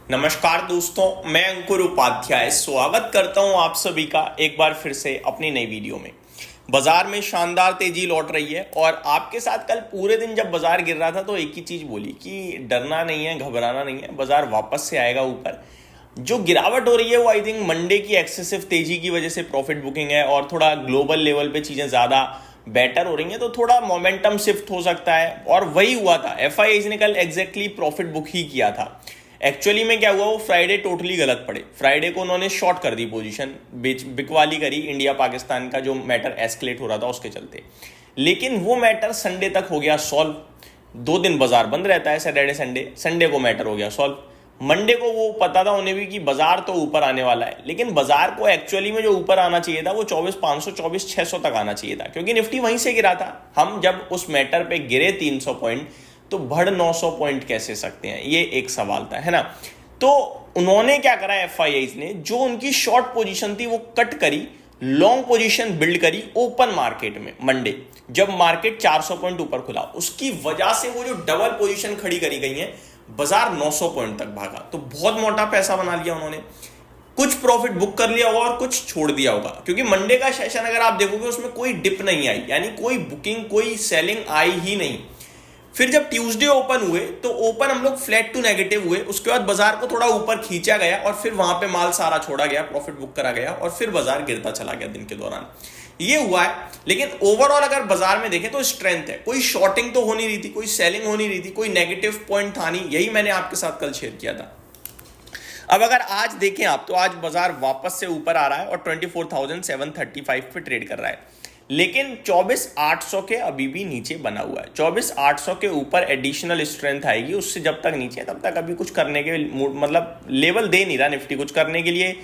नमस्कार दोस्तों, मैं अंकुर उपाध्याय स्वागत करता हूं आप सभी का एक बार फिर से अपनी नई वीडियो में। बाजार में शानदार तेजी लौट रही है और आपके साथ कल पूरे दिन जब बाजार गिर रहा था तो एक ही चीज बोली कि डरना नहीं है, घबराना नहीं है, बाजार वापस से आएगा ऊपर। जो गिरावट हो रही है वो आई थिंक मंडे की एक्सेसिव तेजी की वजह से प्रॉफिट बुकिंग है और थोड़ा ग्लोबल लेवल पे चीजें ज्यादा बेटर हो रही हैं, तो थोड़ा मोमेंटम शिफ्ट हो सकता है। और वही हुआ था, एफआईआईज ने कल एग्जैक्टली प्रॉफिट बुक ही किया था। एक्चुअली में क्या हुआ, वो फ्राइडे टोटली गलत पड़े। फ्राइडे को उन्होंने शॉर्ट कर दी पोजीशन, बिकवाली करी इंडिया पाकिस्तान का जो मैटर एस्केलेट हो रहा था उसके चलते। लेकिन वो मैटर संडे तक हो गया सॉल्व। 2 दिन बाजार बंद रहता है, सैटरडे संडे। संडे को मैटर हो गया सॉल्व। मंडे को वो पता था उन्हें भी कि बाजार तो ऊपर आने वाला है, लेकिन बाजार को एक्चुअली में जो ऊपर आना चाहिए था वो 24,500 24,600 तक आना चाहिए था, क्योंकि निफ्टी वहीं से गिरा था। हम जब उस मैटर पे गिरे 300 पॉइंट तो बढ़ 900 पॉइंट कैसे सकते हैं, ये एक सवाल था, है ना। तो उन्होंने क्या करा, एफआईआईज ने जो उनकी शॉर्ट पोजीशन थी वो कट करी, लॉन्ग पोजीशन बिल्ड करी ओपन मार्केट में। मंडे जब मार्केट 400 पॉइंट ऊपर खुला, उसकी वजह से वो जो डबल पोजीशन खड़ी करी गई है, बाजार 900 पॉइंट तक भागा। तो बहुत मोटा पैसा बना लिया उन्होंने। कुछ प्रॉफिट बुक कर लिया होगा और कुछ छोड़ दिया होगा, क्योंकि मंडे का सेशन अगर आप देखोगे उसमें कोई डिप नहीं आई, यानी कोई बुकिंग कोई सेलिंग आई ही नहीं। फिर जब ट्यूसडे ओपन हुए तो ओपन हम लोग फ्लैट टू नेगेटिव हुए, उसके बाद बाजार को थोड़ा ऊपर खींचा गया और फिर वहां पे माल सारा छोड़ा गया, प्रॉफिट बुक करा गया और फिर बाजार गिरता चला गया दिन के दौरान। ये हुआ है। लेकिन ओवरऑल अगर बाजार में देखें तो स्ट्रेंथ है, कोई शॉर्टिंग तो हो नहीं रही थी, कोई सेलिंग हो नहीं रही थी, कोई नेगेटिव पॉइंट था नहीं। यही मैंने आपके साथ कल शेयर किया था। अब अगर आज देखें आप, तो आज बाजार वापस से ऊपर आ रहा है और 24,735 पे ट्रेड कर रहा है, लेकिन 24,800 के अभी भी नीचे बना हुआ है। 24,800 के ऊपर एडिशनल स्ट्रेंथ आएगी, उससे जब तक नीचे है तब तक अभी कुछ करने के मतलब लेवल दे नहीं रहा निफ्टी, कुछ करने के लिए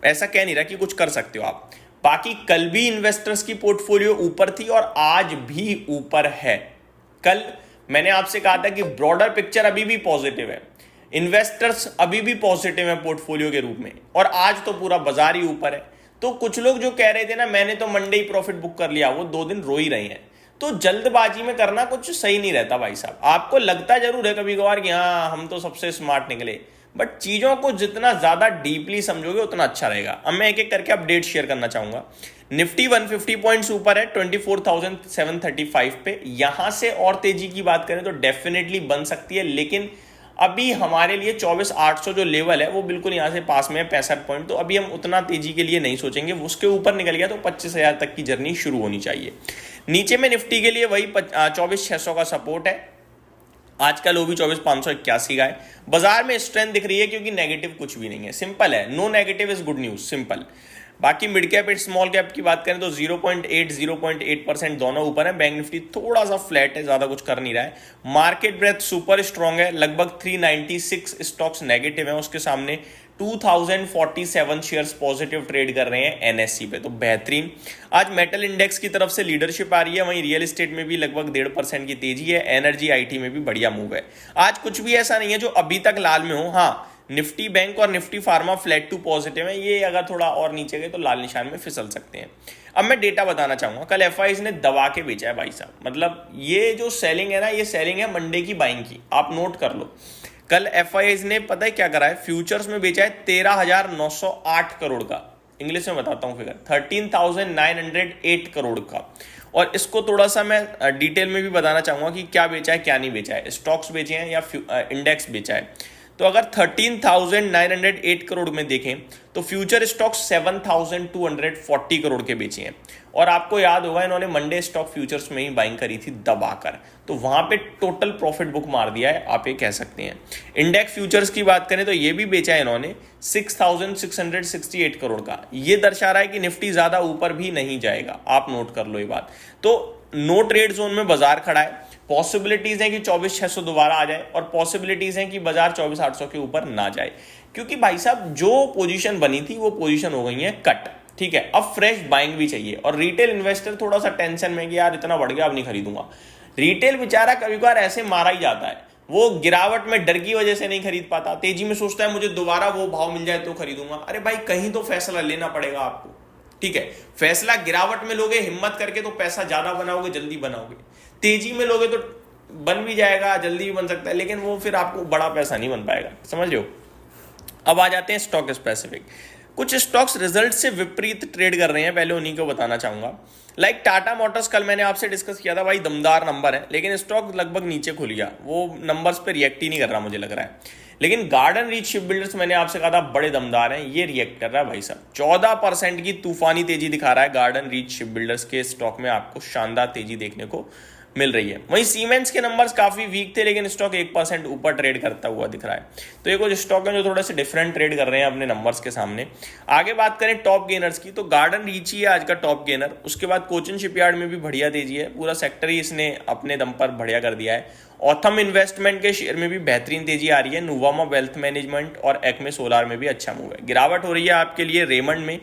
ऐसा कह नहीं रहा कि कुछ कर सकते हो आप। बाकी कल भी इन्वेस्टर्स की पोर्टफोलियो ऊपर थी और आज भी ऊपर है। कल मैंने आपसे कहा था कि ब्रॉडर पिक्चर अभी भी पॉजिटिव है, इन्वेस्टर्स अभी भी पॉजिटिव है पोर्टफोलियो के रूप में, और आज तो पूरा बाजार ही ऊपर है। तो कुछ लोग जो कह रहे थे ना मैंने तो मंडे ही प्रॉफिट बुक कर लिया, वो 2 दिन रो ही रहे हैं। तो जल्दबाजी में करना कुछ सही नहीं रहता भाई साहब। आपको लगता जरूर है कभी कभार कि हाँ हम तो सबसे स्मार्ट निकले, बट चीजों को जितना ज्यादा डीपली समझोगे उतना अच्छा रहेगा। अब मैं एक एक करके अपडेट शेयर करना चाहूंगा। निफ्टी 150 पॉइंट्स ऊपर है 24,735 पे। यहां से और तेजी की बात करें तो डेफिनेटली बन सकती है, लेकिन अभी हमारे लिए 24,800 जो लेवल है वो बिल्कुल यहाँ से पास में है, 65 पॉइंट। तो अभी हम उतना तेजी के लिए नहीं सोचेंगे, उसके ऊपर निकल गया तो 25,000 तक की जर्नी शुरू होनी चाहिए। नीचे में निफ्टी के लिए वही 24,600 का सपोर्ट है। आज का लो भी 24,581 का है। बाजार में स्ट्रेंथ दिख रही है क्योंकि नेगेटिव कुछ भी नहीं है, सिंपल है। No negative is good news, simple. बाकी mid cap and small cap की बात करें तो 0.8% दोनों ऊपर है। बैंक निफ्टी थोड़ा सा फ्लैट है, ज्यादा कुछ कर नहीं रहा है। मार्केट ब्रेथ सुपर स्ट्रांग है, लगभग 396 स्टॉक्स नेगेटिव है, उसके सामने 2047 शेयर्स पॉजिटिव ट्रेड कर रहे हैं एनएससी पे, तो बेहतरीन। आज मेटल इंडेक्स की तरफ से लीडरशिप आ रही है, वहीं रियल एस्टेट में भी लगभग 1.5% की तेजी है। एनर्जी आईटी में भी बढ़िया मूव है। आज कुछ भी ऐसा नहीं है जो अभी तक लाल में हो। हाँ, निफ्टी बैंक और Nifty pharma flat to positive है, ये अगर थोड़ा और नीचे गए तो लाल निशान में फिसल सकते हैं। अब मैं डेटा बताना चाहूंगा। कल एफआईआईज ने दबा के बेचा है भाई साहब, मतलब ये जो सेलिंग है ना, ये सेलिंग है मंडे की बाइंग की, आप नोट कर लो। कल एफआईआईज ने पता है क्या करा है, फ्यूचर्स में बेचा है 13,908 करोड़ का। इंग्लिश में बताता हूं फिगर, 13,908 करोड़ का। और इसको थोड़ा सा मैं डिटेल में भी बताना चाहूंगा कि क्या बेचा है क्या नहीं बेचा है, स्टॉक्स बेचे हैं या इंडेक्स बेचा है। तो अगर 13,908 करोड़ में देखें तो फ्यूचर स्टॉक 7,240 करोड़ के बेचे हैं। और आपको याद होगा इन्होंने मंडे स्टॉक फ्यूचर्स में ही बाइंग करी थी दबाकर, तो वहां पे टोटल प्रॉफिट बुक मार दिया है, आप ये कह सकते हैं। इंडेक्स फ्यूचर्स की बात करें तो ये भी बेचा है इन्होंने 6,668 करोड़ का। ये दर्शा रहा है कि निफ्टी ज्यादा ऊपर भी नहीं जाएगा, आप नोट कर लो ये बात। तो नो ट्रेड जोन में बाजार खड़ा है। पॉसिबिलिटीज है कि 24,600 दोबारा आ जाए और पॉसिबिलिटीज है कि बाजार 24,800 के ऊपर ना जाए, क्योंकि भाई साहब जो पोजीशन बनी थी वो पोजीशन हो गई है कट। ठीक है, अब फ्रेश बाइंग भी चाहिए। और रिटेल इन्वेस्टर थोड़ा सा टेंशन में कि यार इतना बढ़ गया अब नहीं खरीदूंगा। रिटेल बेचारा कभी कभार ऐसे मारा ही जाता है, वो गिरावट में डर की वजह से नहीं खरीद पाता, तेजी में सोचता है मुझे दोबारा वो भाव मिल जाए तो खरीदूंगा। अरे भाई कहीं तो फैसला लेना पड़ेगा आपको। ठीक है, फैसला गिरावट में लोगे हिम्मत करके तो पैसा ज्यादा बनाओगे, जल्दी बनाओगे। तेजी में लोगे तो बन भी जाएगा, जल्दी भी बन सकता है, लेकिन वो फिर आपको बड़ा पैसा नहीं बन पाएगा, समझ लो। अब आ जाते हैं स्टॉक स्पेसिफिक। कुछ स्टॉक्स रिजल्ट से विपरीत ट्रेड कर रहे हैं, पहले उन्हीं को बताना चाहूंगा। लाइक टाटा मोटर्स, कल मैंने आपसे डिस्कस किया था भाई, दमदार नंबर है, लेकिन स्टॉक लगभग नीचे खुल गया, वो नंबर्स पे रिएक्ट ही नहीं कर रहा मुझे लग रहा है। लेकिन गार्डन रीच शिप बिल्डर्स, मैंने आपसे कहा था बड़े दमदार हैं, ये रिएक्ट कर रहा है भाई साहब। 14% की तूफानी तेजी दिखा रहा है गार्डन रीच शिप बिल्डर्स के स्टॉक में, आपको शानदार तेजी देखने को मिल रही है। वहीं सीमेंट्स के नंबर्स काफी वीक थे, लेकिन स्टॉक 1% ऊपर ट्रेड करता हुआ दिख रहा है। तो ये कुछ स्टॉक हैं जो थोड़े से डिफरेंट ट्रेड कर रहे हैं अपने नंबर्स के सामने। आगे बात करें टॉप गेनर्स की, तो गार्डन रीच ही है आज का टॉप गेनर। उसके बाद कोचिन शिपयार्ड में भी बढ़िया तेजी है, पूरा सेक्टर ही इसने अपने दम पर बढ़िया कर दिया है। ऑथम इन्वेस्टमेंट के शेयर में भी बेहतरीन तेजी आ रही है। नुवामा वेल्थ मैनेजमेंट और एक्मे सोलार में भी अच्छा मूव है। गिरावट हो रही है आपके लिए रेमंड में।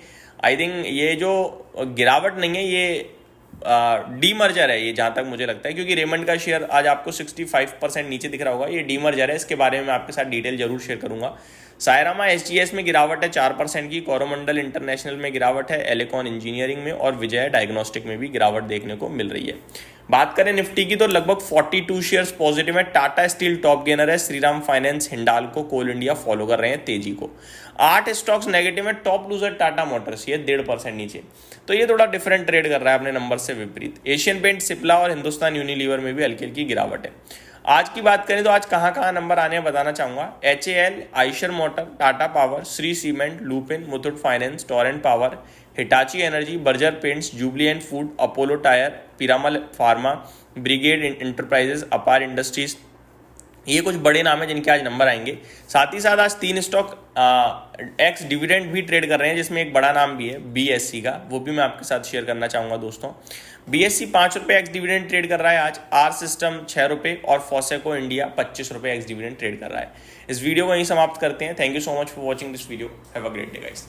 आई थिंक ये जो गिरावट नहीं है, ये डीमर्जर है ये, जहां तक मुझे लगता है, क्योंकि रेमंड का शेयर आज आपको 65% नीचे दिख रहा होगा, ये डीमर्जर है। इसके बारे में मैं आपके साथ डिटेल जरूर शेयर करूंगा। सायरामा एसजीएस में गिरावट है 4% की, कोरोमंडल इंटरनेशनल में गिरावट है, एलेकॉन इंजीनियरिंग में और विजय डायग्नोस्टिक में भी गिरावट देखने को मिल रही है। बात करें निफ्टी की, तो लगभग 42 शेयर्स पॉजिटिव है। टाटा स्टील टॉप गेनर है, श्रीराम फाइनेंस, हिंडाल्को, कोल इंडिया फॉलो कर रहे हैं तेजी को। 8 स्टॉक्स नेगेटिव है, टॉप लूजर टाटा मोटर्स, ये 1.5% नीचे। तो ये थोड़ा डिफरेंट ट्रेड कर रहा है अपने नंबर से विपरीत। एशियन पेंट, सिप्ला और हिंदुस्तान यूनिलीवर में भी हल्की हल्की गिरावट है। आज की बात करें तो आज कहाँ कहाँ नंबर आने हैं बताना चाहूंगा। HAL, Eicher motor, Tata power, Shri cement, Lupin, Muthoot finance, Torrent power, Hitachi energy, Berger paints, jubilee and food, Apollo tyre, Piramal pharma, brigade enterprises, अपार इंडस्ट्रीज, ये कुछ बड़े नाम हैं जिनके आज नंबर आएंगे। साथ ही साथ आज 3 स्टॉक एक्स डिविडेंड भी ट्रेड कर रहे हैं, जिसमें एक बड़ा नाम भी है BSC का, वो भी मैं आपके साथ शेयर करना चाहूंगा दोस्तों। BSC 5 रुपये एक्स डिविडेंड ट्रेड कर रहा है आज। आर सिस्टम 6 रुपये और फॉसेको इंडिया 25 रुपये एक्स डिविडेंड ट्रेड कर रहा है। इस वीडियो को यहीं समाप्त करते हैं। Thank you so much for watching this video. Have a great day guys.